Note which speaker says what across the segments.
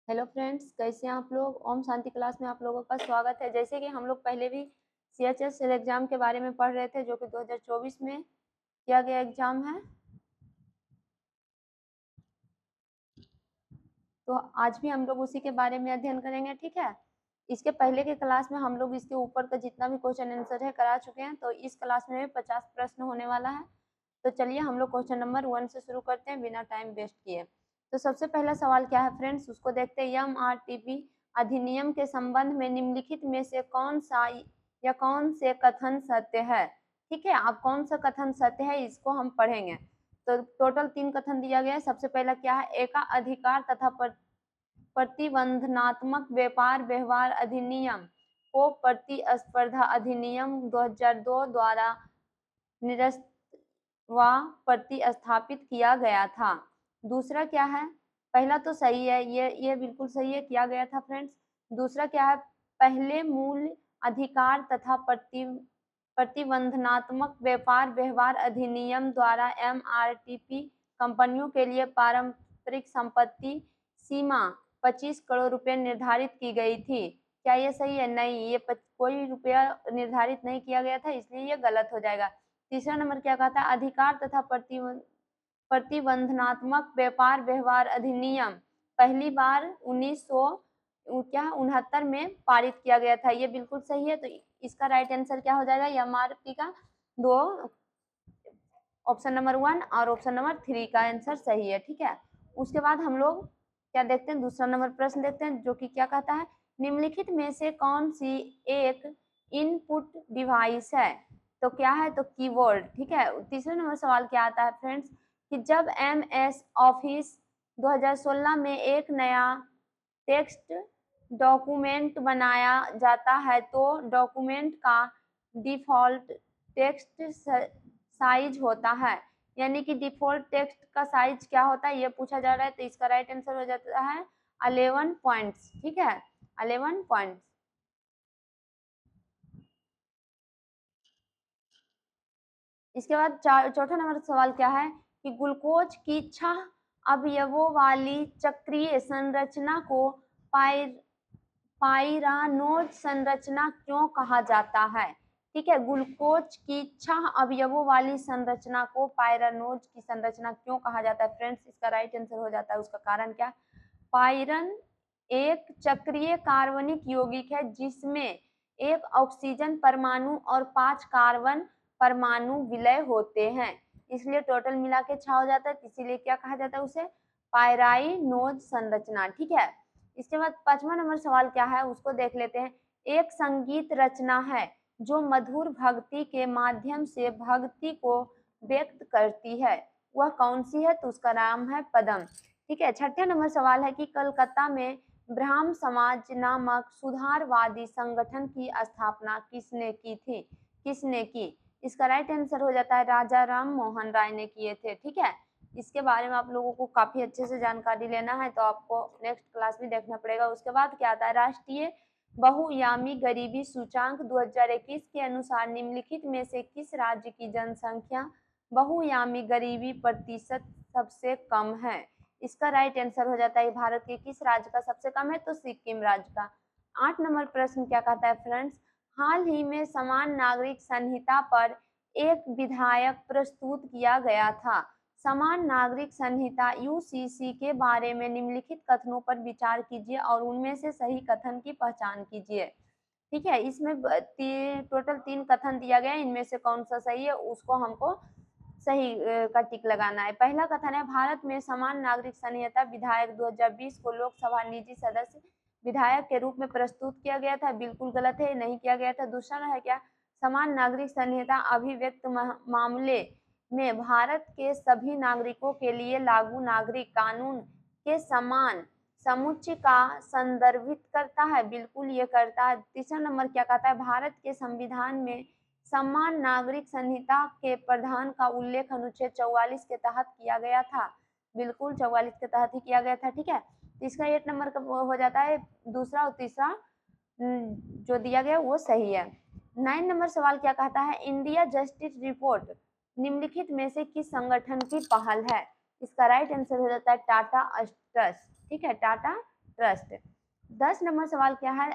Speaker 1: Hello friends, कैसे हैं आप लोग। ओम शांति क्लास में आप लोगों का स्वागत है। जैसे कि हम लोग पहले भी CHS एग्जाम के बारे में पढ़ रहे थे, जो कि 2024 में किया गया एग्जाम है। तो आज भी हम लोग उसी के बारे में अध्ययन करेंगे, ठीक है। इसके पहले के क्लास में हम लोग इसके ऊपर का जितना भी क्वेश्चन आंसर है करा चुके हैं, तो इस क्लास में भी 50 प्रश्न होने वाला है। तो चलिए हम लोग क्वेश्चन नंबर 1 से शुरू करते हैं बिना टाइम वेस्ट किए। तो सबसे पहला सवाल क्या है फ्रेंड्स, उसको देखते हैं। MRTP अधिनियम के संबंध में निम्नलिखित में से कौन सा या कौन से कथन सत्य है। ठीक है, अब कौन सा कथन सत्य है इसको हम पढ़ेंगे। तो टोटल 3 कथन दिया गया है। सबसे पहला क्या है, एकाधिकार तथा प्रतिबंधनात्मक व्यापार व्यवहार अधिनियम को प्रतिस्पर्धा अधिनियम 2002 द्वारा निरस्त व प्रतिस्थापित किया गया था। दूसरा क्या है, पहला तो सही है, ये बिल्कुल सही है, किया गया था फ्रेंड्स। दूसरा क्या है, पहले मूल अधिकार तथा प्रतिबंधनात्मक व्यापार व्यवहार अधिनियम द्वारा MRTP कंपनियों के लिए पारंपरिक संपत्ति सीमा 25 करोड़ रुपए निर्धारित की गई थी। क्या ये सही है? नहीं, ये कोई रुपया निर्धारित नहीं किया गया था, इसलिए ये गलत हो जाएगा। तीसरा नंबर क्या कहता है, अधिकार तथा प्रतिबंधनात्मक व्यापार व्यवहार अधिनियम पहली बार 1969 में पारित किया गया था। ये बिल्कुल सही है। तो इसका राइट आंसर क्या हो जाएगा, MRP का दो ऑप्शन नंबर 1 और ऑप्शन नंबर 3 का आंसर सही है, ठीक है। उसके बाद हम लोग क्या देखते हैं, दूसरा नंबर प्रश्न देखते हैं, जो कि क्या कहता है, निम्नलिखित में से कौन सी एक इनपुट डिवाइस है। तो क्या है, तो कीबोर्ड, ठीक है। तीसरे नंबर सवाल क्या आता है फ्रेंड्स, कि जब MS ऑफिस 2016 में एक नया टेक्स्ट डॉक्यूमेंट बनाया जाता है तो डॉक्यूमेंट का डिफॉल्ट टेक्स्ट साइज होता है। यानी कि डिफॉल्ट टेक्स्ट का साइज क्या होता है, ये पूछा जा रहा है। तो इसका राइट आंसर हो जाता है 11 पॉइंट्स, ठीक है, 11 पॉइंट्स। इसके बाद चौथा नंबर सवाल क्या है, कि ग्लूकोज की 6 अवयवों वाली चक्रीय संरचना को पाइरानोज संरचना क्यों कहा जाता है। ठीक है, ग्लूकोज की 6 अवयवों वाली संरचना को पाइरानोज की संरचना क्यों कहा जाता है फ्रेंड्स, इसका राइट आंसर हो जाता है, उसका कारण क्या, पाइरन एक चक्रीय कार्बनिक यौगिक है जिसमें एक ऑक्सीजन परमाणु और 5 कार्बन परमाणु विलय होते हैं, इसलिए टोटल मिला के 6 हो जाता है। इसीलिए क्या कहा जाता है उसे, पाइरानोज संरचना, ठीक है। इसके बाद 5वां नंबर सवाल क्या है, उसको देख लेते हैं। एक संगीत रचना है जो मधुर भक्ति के माध्यम से भक्ति को व्यक्त करती है, वह कौन सी है, तो उसका नाम है पदम, ठीक है। 6ठा नंबर सवाल है कि कलकत्ता में ब्राह्म समाज नामक सुधारवादी संगठन की स्थापना किसने की थी, किसने की। इसका राइट आंसर हो जाता है राजा राम मोहन राय ने किए थे, ठीक है। इसके बारे में आप लोगों को काफी अच्छे से जानकारी लेना है, तो आपको नेक्स्ट क्लास भी देखना पड़ेगा। उसके बाद क्या आता है, राष्ट्रीय बहुआयामी गरीबी सूचांक 2021 के अनुसार निम्नलिखित में से किस राज्य की जनसंख्या बहुआयामी गरीबी प्रतिशत सबसे कम है। इसका राइट आंसर हो जाता है भारत के किस राज्य का सबसे कम है, तो सिक्किम राज्य का। 8 नंबर प्रश्न क्या कहता है फ्रेंड्स, हाल ही में समान नागरिक संहिता पर एक विधेयक प्रस्तुत किया गया था। समान नागरिक संहिता UCC के बारे में निम्नलिखित कथनों पर विचार कीजिए और उनमें से सही कथन की पहचान कीजिए, ठीक है। इसमें टोटल 3 कथन दिया गया है, इनमें से कौन सा सही है उसको हमको सही का टिक लगाना है। पहला कथन है, भारत में समान नागरिक संहिता विधेयक 2020 को लोकसभा निजी सदस्य विधायक के रूप में प्रस्तुत किया गया था, बिल्कुल गलत है, नहीं किया गया था। दूसरा है क्या, समान नागरिक संहिता अभिव्यक्त मामले में भारत के सभी नागरिकों के लिए लागू नागरिक कानून के समान समुच्चय का संदर्भित करता है, बिल्कुल ये करता है। तीसरा नंबर क्या कहता है, भारत के संविधान में समान नागरिक संहिता के प्रावधान का उल्लेख अनुच्छेद 44 के तहत किया गया था, बिल्कुल 44 के तहत ही किया गया था, ठीक है। इसका 8 नंबर का हो जाता है, दूसरा और तीसरा जो दिया गया वो सही है। 9 नंबर सवाल क्या कहता है, इंडिया जस्टिस रिपोर्ट निम्नलिखित में से किस संगठन की पहल है। इसका राइट आंसर हो जाता है टाटा ट्रस्ट, ठीक है, टाटा ट्रस्ट। 10 नंबर सवाल क्या है,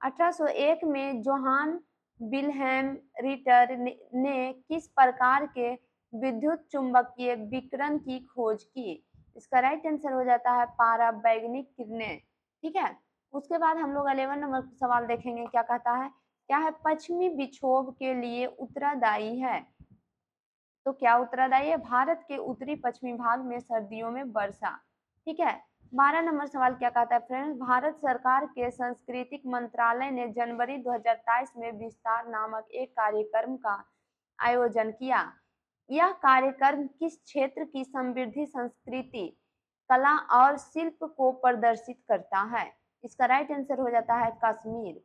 Speaker 1: 1801 में जोहान विल्हेम रिटर ने किस प्रकार के विद्युत चुंबकीय विकिरण की खोज की? इसका राइट आंसर हो जाता है पराबैंगनी किरणें। ठीक है, उसके बाद हम लोग 11 नंबर सवाल देखेंगे, क्या कहता है, क्या है पश्चिमी विक्षोभ के लिए उत्तरदायी है? तो क्या उत्तरदायी है? भारत के उत्तरी पश्चिमी भाग में सर्दियों में वर्षा। ठीक है, 12 नंबर सवाल क्या कहता है फ्रेंड्स, भारत सरकार के सांस्कृतिक मंत्रालय ने जनवरी 2023 में विस्तार नामक एक कार्यक्रम का आयोजन किया। यह कार्यक्रम किस क्षेत्र की समृद्धि संस्कृति, कला और शिल्प को प्रदर्शित करता है? इसका राइट आंसर हो जाता है कश्मीर।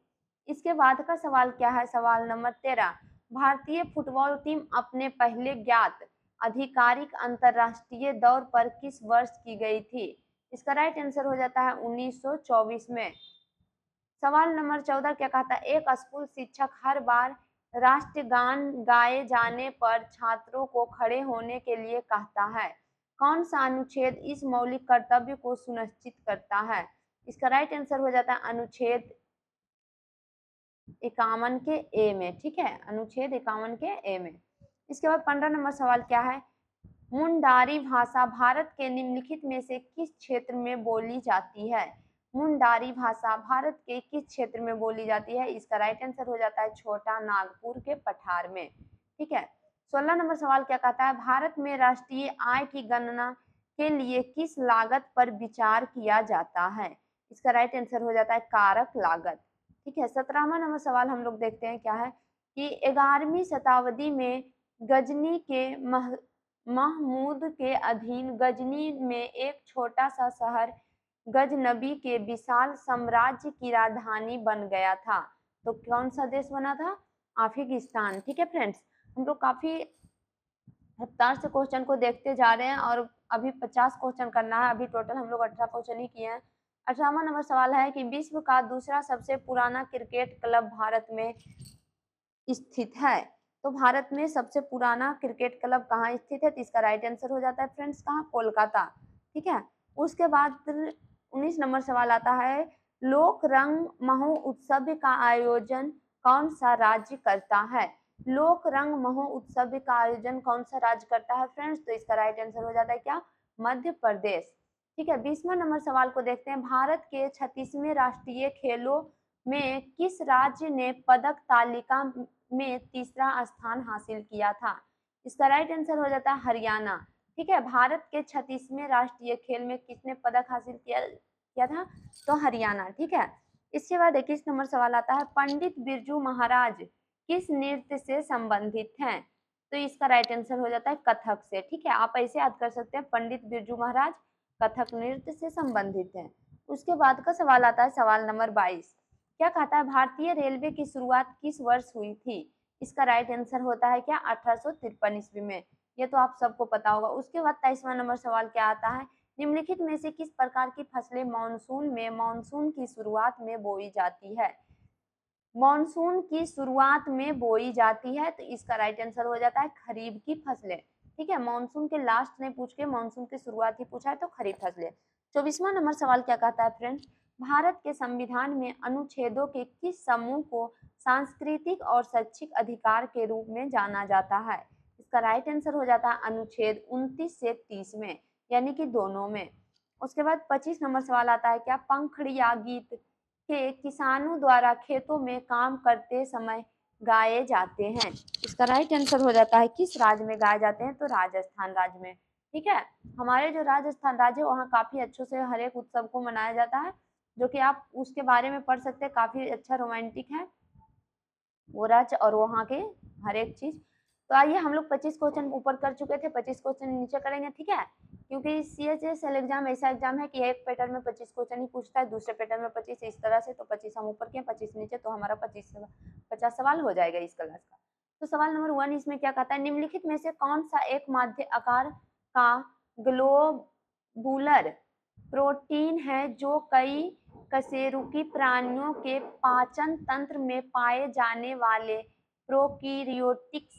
Speaker 1: इसके बाद का सवाल क्या है, सवाल नंबर 13, भारतीय फुटबॉल टीम अपने पहले ज्ञात आधिकारिक अंतरराष्ट्रीय दौर पर किस वर्ष की गई थी? इसका राइट आंसर हो जाता है 1924 में। सवाल नंबर 14 क्या कहता है, एक स्कूल शिक्षक हर बार राष्ट्रगान गाए जाने पर छात्रों को खड़े होने के लिए कहता है। कौन सा अनुच्छेद इस मौलिक कर्तव्य को सुनिश्चित करता है? इसका राइट आंसर हो जाता है अनुच्छेद 51 के ए में। ठीक है, अनुच्छेद 51 के ए में। इसके बाद 15 नंबर सवाल क्या है, मुंडारी भाषा भारत के निम्नलिखित में से किस क्षेत्र में बोली जाती है? मुंडारी भाषा भारत के किस क्षेत्र में बोली जाती है? इसका राइट आंसर हो जाता है छोटा नागपुर के पठार में। ठीक है, 16 नंबर सवाल क्या कहता है, भारत में राष्ट्रीय आय की गणना के लिए किस लागत पर विचार किया जाता है? इसका राइट आंसर हो जाता है कारक लागत। ठीक है, 17वां नंबर सवाल हम लोग देखते हैं क्या है कि 11वीं शताब्दी में गजनी के महमूद के अधीन गजनी में एक छोटा सा शहर गजनबी के विशाल साम्राज्य की राजधानी बन गया था। तो कौन सा देश बना था? अफगानिस्तान। ठीक है फ्रेंड्स, हम लोग काफी रफ्तार से क्वेश्चन को देखते जा रहे हैं और अभी 50 क्वेश्चन करना है। अभी टोटल हम लोग 18 क्वेश्चन ही किए हैं। 18वां नंबर सवाल है कि विश्व का दूसरा सबसे पुराना क्रिकेट क्लब भारत में स्थित है। तो भारत में सबसे पुराना क्रिकेट क्लब कहाँ स्थित है? तो इसका राइट आंसर हो जाता है फ्रेंड्स कहाँ? कोलकाता। ठीक है, उसके बाद 19 नंबर सवाल आता है, लोक रंग महोत्सव का आयोजन कौन सा राज्य करता है? लोक रंग महोत्सव का आयोजन कौन सा राज्य करता है फ्रेंड्स? तो इसका राइट आंसर हो जाता है क्या? मध्य प्रदेश। ठीक है, 20वां नंबर सवाल को देखते हैं, भारत के 36वें राष्ट्रीय खेलों में किस राज्य ने पदक तालिका में तीसरा स्थान हासिल किया था? इसका राइट आंसर हो जाता है हरियाणा। ठीक है, भारत के 36वें राष्ट्रीय खेल में किसने पदक हासिल किया था? तो हरियाणा। ठीक है, इसके बाद 21 नंबर सवाल आता है, पंडित बिरजू महाराज किस नृत्य से संबंधित हैं? तो इसका राइट आंसर हो जाता है कथक से। ठीक है, आप ऐसे याद कर सकते हैं, पंडित बिरजू महाराज कथक नृत्य से संबंधित हैं। उसके बाद का सवाल आता है सवाल नंबर 22, क्या कहता है, भारतीय रेलवे की शुरुआत किस वर्ष हुई थी? इसका राइट आंसर होता है क्या? 1853 ईस्वी में। ये तो आप सबको पता होगा। उसके बाद 23वां नंबर सवाल क्या आता है, निम्नलिखित में से किस प्रकार की फसलें मानसून की शुरुआत में बोई जाती है? मानसून की शुरुआत में बोई जाती है, तो इसका राइट आंसर हो जाता है खरीफ की फसलें। ठीक है, मानसून के लास्ट ने पूछ के मानसून की शुरुआत ही पूछा है, तो खरीफ फसलें। 24वां नंबर सवाल क्या कहता है फ्रेंड्स, भारत के संविधान में अनुच्छेदों के किस समूह को सांस्कृतिक और शैक्षिक अधिकार के रूप में जाना जाता है? इसका राइट आंसर हो जाता है अनुच्छेद 29 से 30 में, यानी कि दोनों में। उसके बाद 25 नंबर सवाल आता है, क्या पंखड़िया गीत के किसानों द्वारा खेतों में काम करते समय गाए जाते हैं? इसका राइट आंसर हो जाता है किस राज्य में गाए जाते हैं? तो राजस्थान राज्य में। ठीक है, हमारे जो राजस्थान राज्य है वहाँ काफी अच्छे से हर एक उत्सव को मनाया जाता है, जो कि आप उसके बारे में पढ़ सकते हैं, काफी अच्छा रोमांटिक है वो राज्य और वहाँ के हर एक चीज। तो आइए, हम लोग 25 क्वेश्चन ऊपर कर चुके थे, 25 क्वेश्चन नीचे करेंगे। ठीक है, क्योंकि CHSL एग्जाम ऐसा एग्जाम है कि एक पैटर्न में 25 क्वेश्चन ही पूछता है, दूसरे पैटर्न में 25, इस तरह से। तो 25 हम ऊपर किए, 25 नीचे, तो हमारा 50 सवाल हो जाएगा इस क्लास का। तो सवाल नंबर 1 इसमें क्या कहता है, निम्नलिखित में से कौन सा एक मध्य आकार का ग्लोबुलर प्रोटीन है जो कई कशेरुकी प्राणियों के पाचन तंत्र में पाए जाने वाले प्रोकैरियोटिक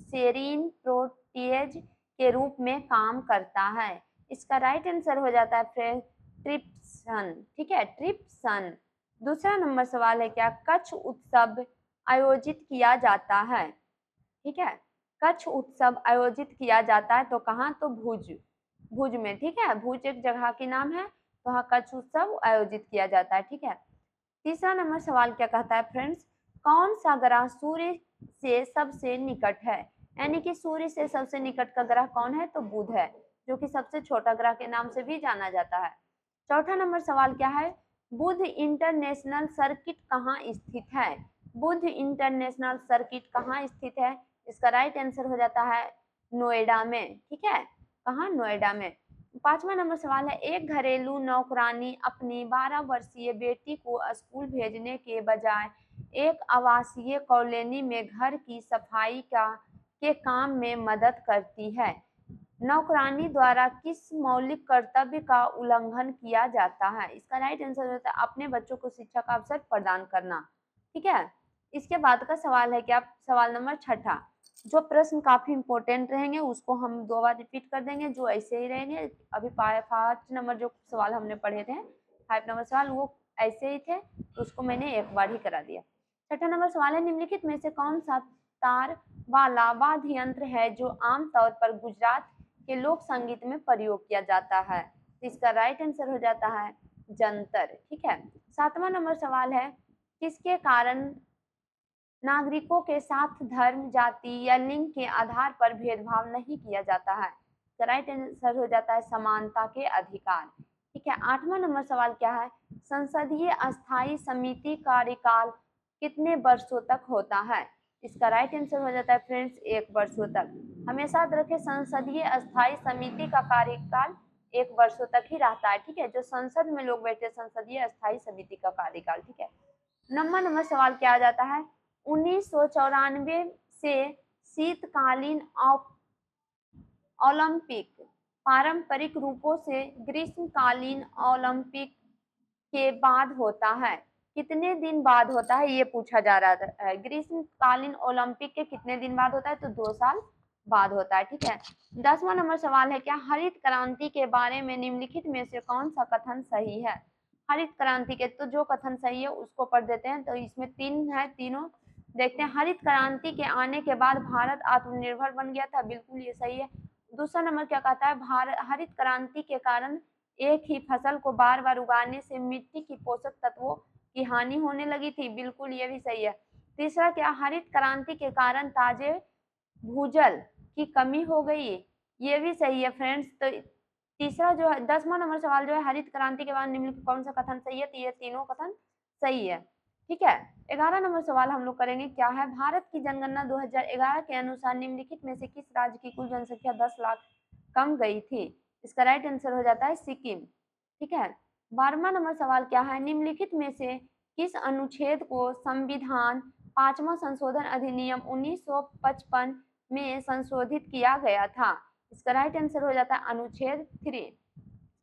Speaker 1: सेरीन प्रोटीज के रूप में काम करता है? इसका राइट आंसर हो जाता है फ्रेंड्स ट्रिप्सन, ठीक है, ट्रिप्सन। दूसरा नंबर सवाल है क्या, कच्छ उत्सव आयोजित किया जाता है, ठीक है, कच्छ उत्सव आयोजित किया जाता है तो कहाँ, तो भुज, भुज में, ठीक है, भुज एक जगह के नाम है, तो वहाँ कच्छ उत्सव आयोजित किया जाता है, ठीक है। तीसरा नंबर सवाल क्या कहता है फ्रेंड्स, कौन सा ग्रह सूर्य से सबसे निकट है, यानी कि सूर्य से सबसे निकट का ग्रह कौन है, तो बुध है, जो कि सबसे छोटा ग्रह के नाम से भी जाना जाता है। चौथा नंबर सवाल क्या है, बुध इंटरनेशनल सर्किट कहाँ स्थित है, बुध इंटरनेशनल सर्किट कहाँ स्थित है, इसका राइट आंसर हो जाता है नोएडा में, ठीक है, कहाँ, नोएडा में। पांचवा नंबर सवाल है, एक घरेलू नौकरानी अपनी 12 वर्षीय बेटी को स्कूल भेजने के बजाय एक आवासीय कॉलोनी में घर की सफाई के काम में मदद करती है, नौकरानी द्वारा किस मौलिक कर्तव्य का उल्लंघन किया जाता है, इसका राइट आंसर होता है अपने बच्चों को शिक्षा का अवसर प्रदान करना, ठीक है। इसके बाद का सवाल है क्या, सवाल नंबर छठा, जो प्रश्न काफी इंपॉर्टेंट रहेंगे उसको हम 2 बार रिपीट कर देंगे, जो ऐसे ही रहेंगे, अभी 5 नंबर जो सवाल हमने पढ़े थे, 5 नंबर सवाल वो ऐसे ही थे, तो उसको मैंने एक बार ही करा दिया। छठा नंबर सवाल है, निम्नलिखित में से कौन सा तार वाला वाद्य यंत्र है जो आमतौर पर गुजरात के लोक संगीत में प्रयोग किया जाता है, तो इसका राइट आंसर हो जाता है जंतर, ठीक है। सातवां नंबर सवाल है, किसके कारण नागरिकों के साथ धर्म, जाति या लिंग के आधार पर भेदभाव नहीं किया जाता है, तो राइट आंसर हो जाता है समानता के अधिकार, ठीक है। आठवां नंबर सवाल क्या है, संसदीय अस्थायी समिति कार्यकाल कितने वर्षों तक होता है, इसका राइट आंसर हो जाता है फ्रेंड्स 1 वर्षों तक, हमेशा याद रखें संसदीय अस्थायी समिति का कार्यकाल 1 वर्षों तक ही रहता है, ठीक है, जो संसद में लोग बैठे संसदीय अस्थायी समिति का कार्यकाल, ठीक है। नंबर सवाल क्या आ जाता है, 1994 से शीतकालीन ओलंपिक पारंपरिक रूपों से ग्रीष्मकालीन ओलंपिक के बाद होता है, कितने दिन बाद होता है ये पूछा जा रहा है, ग्रीष्मकालीन ओलंपिक के कितने दिन बाद होता है, तो 2 साल बाद होता है, ठीक है। 10वां नंबर सवाल है क्या, हरित क्रांति के बारे में निम्नलिखित में से कौन सा कथन सही है, हरित क्रांति के तो जो कथन सही है उसको पढ़ देते हैं, तो इसमें 3 है, तीनों देखते हैं। हरित क्रांति के आने के बाद भारत आत्मनिर्भर बन गया था, बिल्कुल ये सही है। दूसरा नंबर क्या कहता है, भारत हरित क्रांति के कारण एक ही फसल को बार बार उगाने से मिट्टी की पोषक तत्वों की हानि होने लगी थी, बिल्कुल ये भी सही है। तीसरा क्या, हरित क्रांति के कारण ताजे भूजल की कमी हो गई, ये भी सही है फ्रेंड्स। तो तीसरा जो है 10वां नंबर सवाल जो है, हरित क्रांति के बाद निम्नलिखित कौन सा कथन सही है, तो ये तीनों कथन सही है, ठीक है। 11 नंबर सवाल हम लोग करेंगे क्या है, भारत की जनगणना 2011 के अनुसार निम्नलिखित में से किस राज्य की कुल जनसंख्या 10 लाख कम गई थी, इसका राइट आंसर हो जाता है सिक्किम, ठीक है। 12वां नंबर सवाल क्या है, निम्नलिखित में से किस अनुच्छेद को संविधान 5वां संशोधन अधिनियम 1955 में संशोधित किया गया था, इसका राइट आंसर हो जाता है अनुच्छेद 3,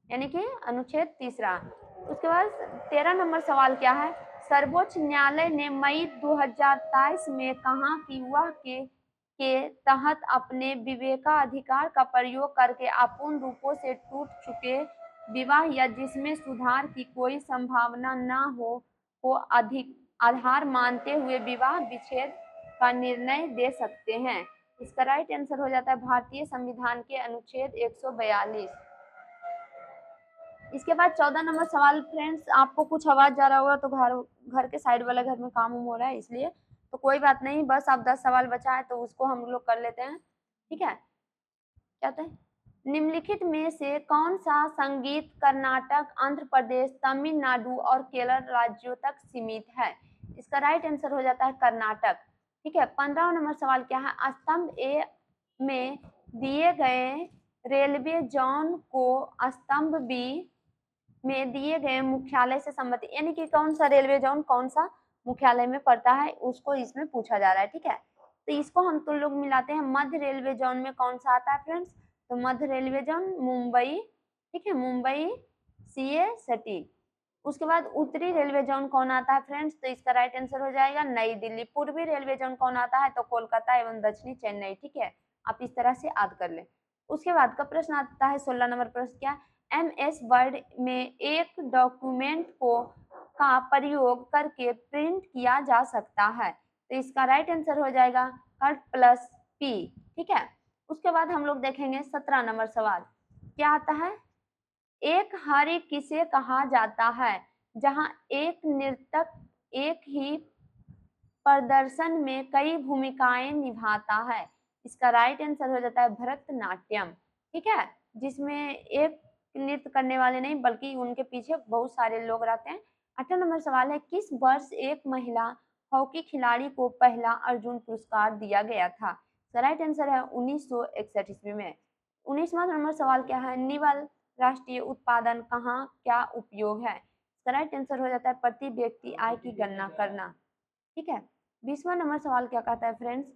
Speaker 1: यानी कि अनुच्छेद 3। उसके बाद 13 नंबर सवाल क्या है, सर्वोच्च न्यायालय ने मई 2023 में कहा कि वह के तहत अपने विवेकाधिकार का प्रयोग करके अपूर्ण रूपों से टूट चुके विवाह या जिसमें सुधार की कोई संभावना न हो को अधिक आधार मानते हुए विवाह विच्छेद का निर्णय दे सकते हैं, इसका राइट आंसर हो जाता है भारतीय संविधान के अनुच्छेद 142। इसके बाद 14 नंबर सवाल फ्रेंड्स, आपको कुछ आवाज जा रहा होगा तो घर के साइड वाले घर में काम हो रहा है इसलिए, तो कोई बात नहीं, बस अब 10 सवाल बचा है तो उसको हम लोग कर लेते हैं, ठीक है। कहते हैं निम्नलिखित में से कौन सा संगीत कर्नाटक, आंध्र प्रदेश, तमिलनाडु और केरल राज्यों तक सीमित है, इसका राइट आंसर हो जाता है कर्नाटक, ठीक है। 15वां नंबर सवाल क्या है, स्तंभ ए में दिए गए रेलवे जोन को स्तंभ बी में दिए गए मुख्यालय से संबंधित, यानी कि कौन सा रेलवे जोन कौन सा मुख्यालय में पड़ता है उसको इसमें पूछा जा रहा है, ठीक है। तो इसको हम तो लोग मिलाते हैं, मध्य रेलवे जोन में कौन सा आता है फ्रेंड्स, तो मध्य रेलवे जोन मुंबई, ठीक है, मुंबई CST। उसके बाद उत्तरी रेलवे जोन कौन आता है फ्रेंड्स, तो इसका राइट आंसर हो जाएगा नई दिल्ली। पूर्वी रेलवे जोन कौन आता है, तो कोलकाता एवं दक्षिणी चेन्नई, ठीक है, आप इस तरह से याद कर ले। उसके बाद का प्रश्न आता है 16 नंबर प्रश्न क्या, MS वर्ड में एक डॉक्यूमेंट को का प्रयोग करके प्रिंट किया जा सकता है। तो इसका राइट आंसर हो जाएगा कट प्लस पी। ठीक है, उसके बाद हम लोग देखेंगे 17 नंबर सवाल क्या आता है। एक हारी किसे कहा जाता है जहां एक नर्तक एक ही प्रदर्शन में कई भूमिकाएं निभाता है। इसका राइट आंसर हो जाता है भरतनाट्यम। ठीक है, जिसमें एक नृत्य करने वाले नहीं बल्कि उनके पीछे बहुत सारे लोग रहते हैं। 18 नंबर सवाल है किस वर्ष एक महिला हॉकी खिलाड़ी को पहला अर्जुन पुरस्कार दिया गया था। इसका राइट आंसर है 1961 ईस्वी में। 19वां नंबर सवाल क्या है, निवल राष्ट्रीय उत्पादन कहाँ क्या उपयोग है। इसका राइट आंसर हो जाता है प्रति व्यक्ति आय की गणना करना। ठीक है, 20वां नंबर सवाल क्या कहता है फ्रेंड्स,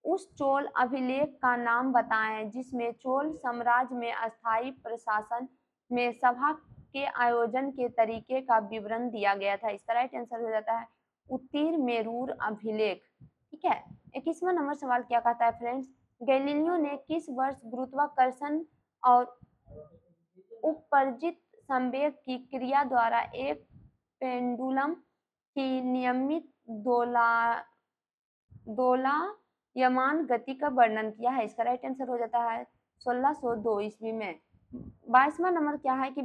Speaker 1: उस चोल अभिलेख का नाम बताएं जिसमें चोल साम्राज्य में अस्थायी प्रशासन में सभा के आयोजन के तरीके का विवरण दिया गया था। इसका राइट आंसर हो जाता है उत्तीर-मेरूर अभिलेख। ठीक है, 21वां नंबर सवाल क्या कहता है फ्रेंड्स, गैलीलियो ने किस वर्ष गुरुत्वाकर्षण और उपरजित संवेग की क्रिया द्वारा एक पेंडुलम की नियमित दोलायमान गति का वर्णन किया है। इसका राइट आंसर हो जाता है 1602 ईस्वी में। 22वां नंबर क्या है कि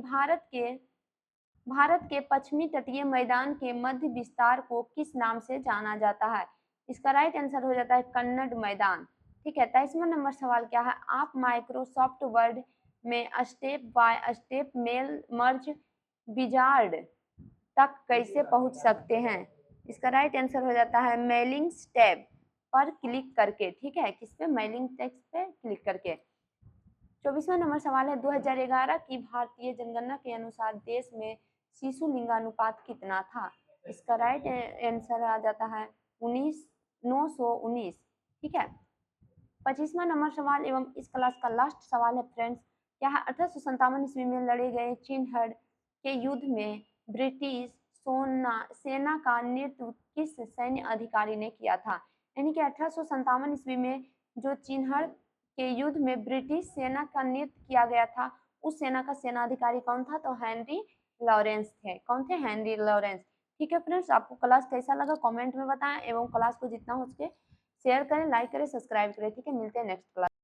Speaker 1: भारत के पश्चिमी तटीय मैदान के मध्य विस्तार को किस नाम से जाना जाता है। इसका राइट आंसर हो जाता है कन्नड़ मैदान। ठीक है, 23वां नंबर सवाल क्या है, आप माइक्रोसॉफ्ट वर्ड में step by step mail merge wizard तक कैसे पहुंच सकते हैं। इसका राइट आंसर हो जाता है मेलिंग टैब पर क्लिक करके। ठीक है, किस पे, मेलिंग टेक्स्ट पे क्लिक करके। 24वां नंबर सवाल है 2011 की भारतीय जनगणना के अनुसार देश में शिशु लिंगानुपात कितना था। इसका राइट आंसर आ जाता है 919। ठीक है, 25वां नंबर सवाल एवं इस क्लास का लास्ट सवाल है फ्रेंड्स, क्या है 1857 ईस्वी में लड़े गए चिन्हड़ के युद्ध में ब्रिटिश सेना का नेतृत्व किस सैन्य अधिकारी ने किया था। यानी कि 1857 ईस्वी में जो चिन्हड़ के युद्ध में ब्रिटिश सेना का नेतृत्व किया गया था उस सेना का सेनाधिकारी कौन था, तो हेनरी लॉरेंस थे। कौन थे, हेनरी लॉरेंस। ठीक है फ्रेंड्स, आपको क्लास कैसा लगा कमेंट में बताएं एवं क्लास को जितना हो सके शेयर करें, लाइक करें, सब्सक्राइब करें। ठीक है, मिलते हैं नेक्स्ट क्लास।